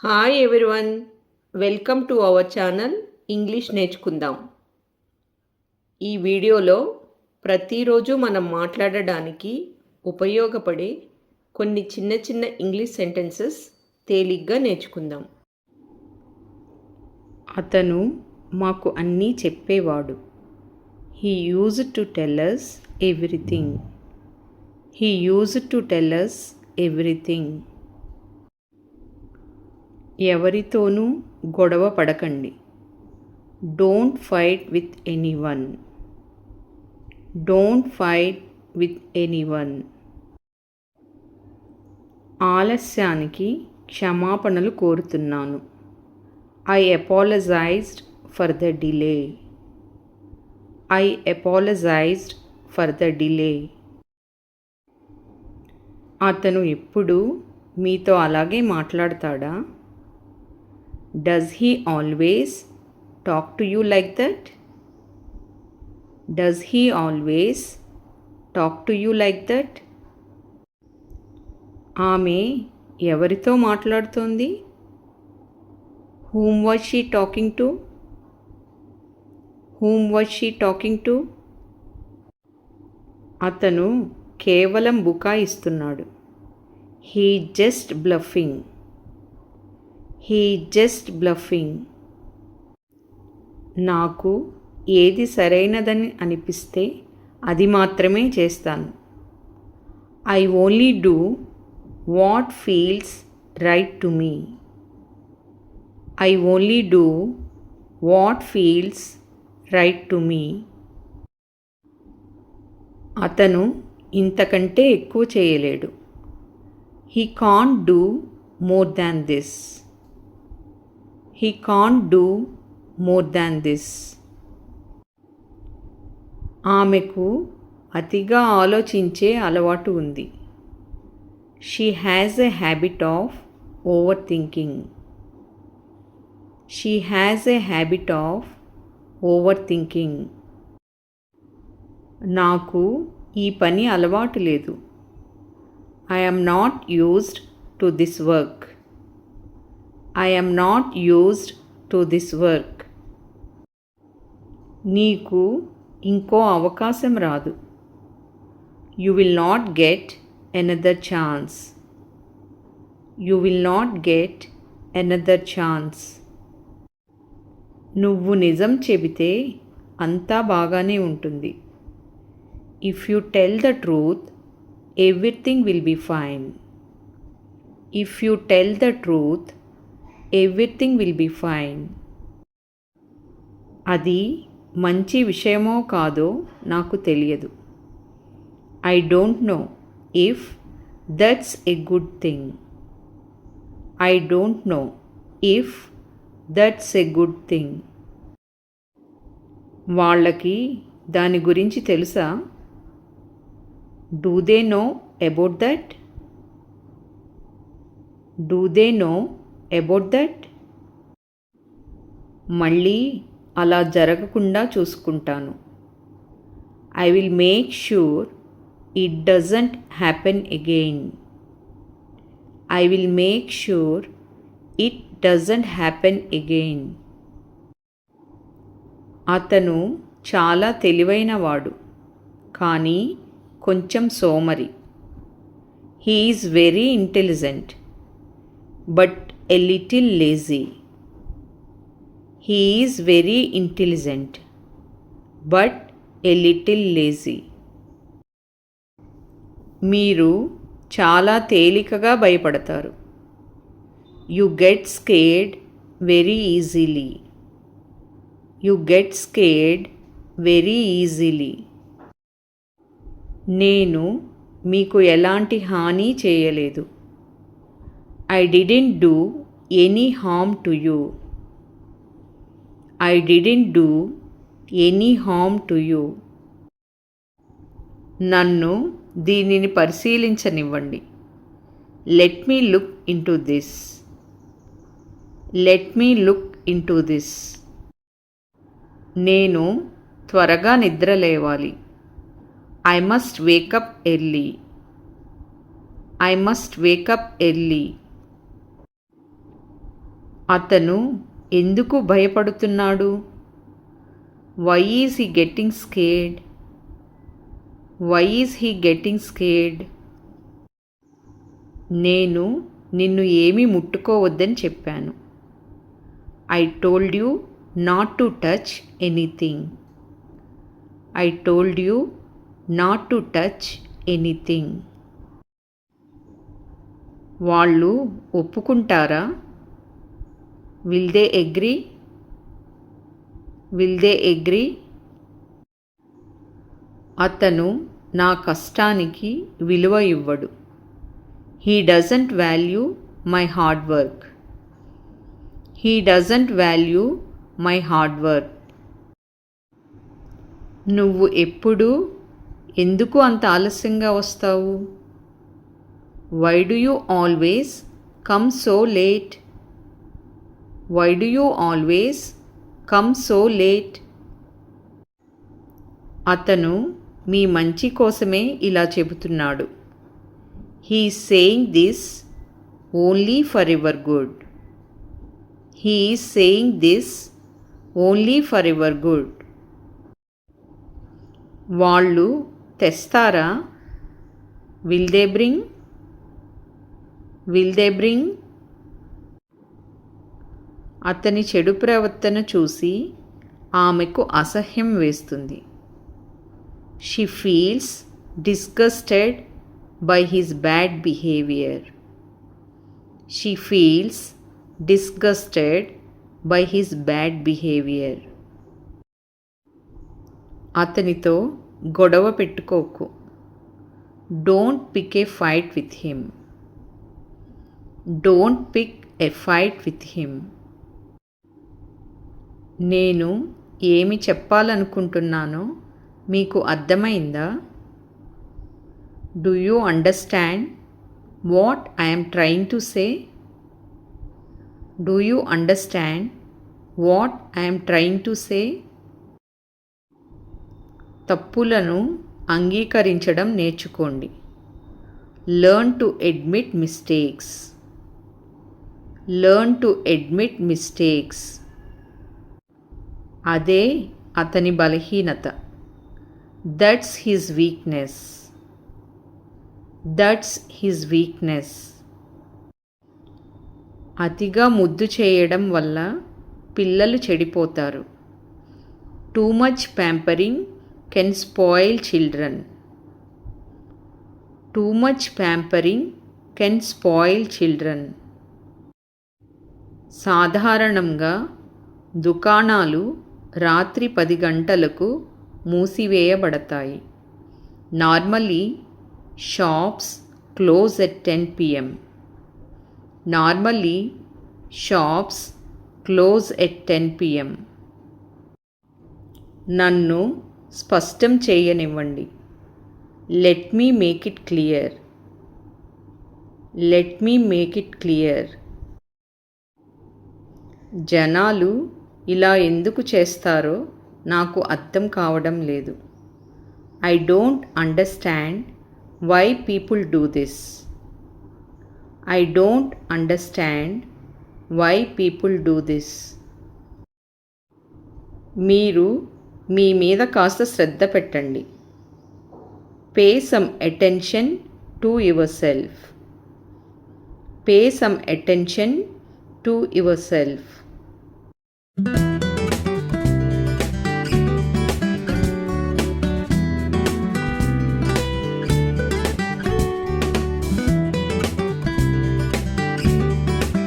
Hi everyone, welcome to our channel English నేర్చుకుందాం. ఈ వీడియోలో ప్రతిరోజు మనం మాట్లాడడానికి ఉపయోగపడే కొన్ని చిన్న చిన్న ఇంగ్లీష్ సెంటెన్సెస్ తేలిగ్గా నేర్చుకుందాం. అతను మాకు అన్నీ చెప్పేవాడు. He used to tell us everything. He used to tell us everything. ఎవరితోనూ గొడవ పడకండి. Don't fight with anyone. Don't fight with anyone. ఆలస్యానికి క్షమాపణలు కోరుతున్నాను. I apologized for the delay. I apologized for the delay. అతను ఎప్పుడూ మీతో అలాగే మాట్లాడతాడా? Does he always talk to you like that? Does he always talk to you like that? ఆమె ఎవరితో మాట్లాడుతోంది? Whom was she talking to? Whom was she talking to? అతను కేవలం బుకాయిస్తున్నాడు. He just bluffing. He just bluffing. నాకు ఏది సరైనదని అనిపిస్తే అది మాత్రమే చేస్తాను. I only do what feels right to me. I only do what feels right to me. అతను ఇంతకంటే ఎక్కువ చేయలేడు. He can't do more than this. He can't do more than this. ఆమెకు అతిగా ఆలోచించే అలవాటు ఉంది. She has a habit of overthinking. She has a habit of overthinking. నాకు ఈ పని అలవాటు లేదు. I am not used to this work. I am not used to this work. నీకు ఇంకో అవకాశం రాదు. You will not get another chance. You will not get another chance. నువ్వు నిజం చెబితే అంతా బాగానే ఉంటుంది. If you tell the truth, everything will be fine. If you tell the truth, everything will be fine. అది మంచి విషయమో కాదో నాకు తెలియదు. I don't know if that's a good thing. I don't know if that's a good thing. వాళ్ళకి దాని గురించి తెలుసా? Do they know about that? Do they know about that? మళ్ళీ అలా జరగకుండా చూసుకుంటాను. I will make sure it doesn't happen again. I will make sure it doesn't happen again. అతను చాలా తెలివైనవాడు, కానీ కొంచెం సోమరి. He is very intelligent but a little lazy. He is very intelligent but a little lazy. మీరు చాలా తేలికగా భయపడతారు. You get scared very easily. You get scared very easily. నేను మీకు ఎలాంటి హాని చేయలేదు. I didn't do any harm to you. I didn't do any harm to you. నన్ను దీనిని పరిశీలించనివ్వండి. Let me look into this. Let me look into this. నేను త్వరగా నిద్ర లేవాలి. I must wake up early. I must wake up early. అతను ఎందుకు భయపడుతున్నాడు? Why is he getting scared? Why is he getting scared? నేను నిన్ను ఏమీ ముట్టుకోవద్దని చెప్పాను. I told you not to touch anything. I told you not to touch anything. వాళ్ళు ఒప్పుకుంటారా? Will they agree? Will they agree? అతను నా కష్టానికి విలువ ఇవ్వడు. He doesn't value my hard work. He doesn't value my hard work. నువ్వు ఎప్పుడు ఎందుకు అంత ఆలస్యంగా వస్తావు? Why do you always come so late? Why do you always come so late? అతను మీ మంచి కోసమే ఇలా చెబుతున్నాడు. He is saying this only for your good. He is saying this only for your good. వాళ్ళు తెస్తారా? Will they bring? Will they bring? అతని చెడు ప్రవర్తన చూసి ఆమెకు అసహ్యం వేస్తుంది. She feels disgusted by his bad behaviour. She feels disgusted by his bad behaviour. అతనితో గొడవ పెట్టుకోకు. Don't pick a fight with him. Don't pick a fight with him. నేను ఏమి చెప్పాలనుకుంటున్నానో మీకు అర్థమైందా? Do you understand what I'm trying to say? Do you understand what I'm trying to say? తప్పులను అంగీకరించడం నేర్చుకోండి. Learn to admit mistakes. Learn to admit mistakes. అదే అతని బలహీనత. That's his weakness. That's his weakness. అతిగా ముద్దు చేయడం వల్ల పిల్లలు చెడిపోతారు. Too much pampering can spoil children. Too much pampering can spoil children. సాధారణంగా దుకాణాలు రాత్రి 10 గంటలకు మూసివేయబడతాయి. Normally shops close at 10 p.m. Normally shops close at 10 p.m. నన్ను స్పష్టం చేయనివ్వండి. Let me make it clear. Let me make it clear. జనాలు ఇలా ఎందుకు చేస్తారో నాకు అర్థం కావడం లేదు. I don't understand why people do this. I don't understand why people do this. మీరు మీ మీద కాస్త శ్రద్ధ పెట్టండి. Pay some attention to yourself. Pay some attention to your self.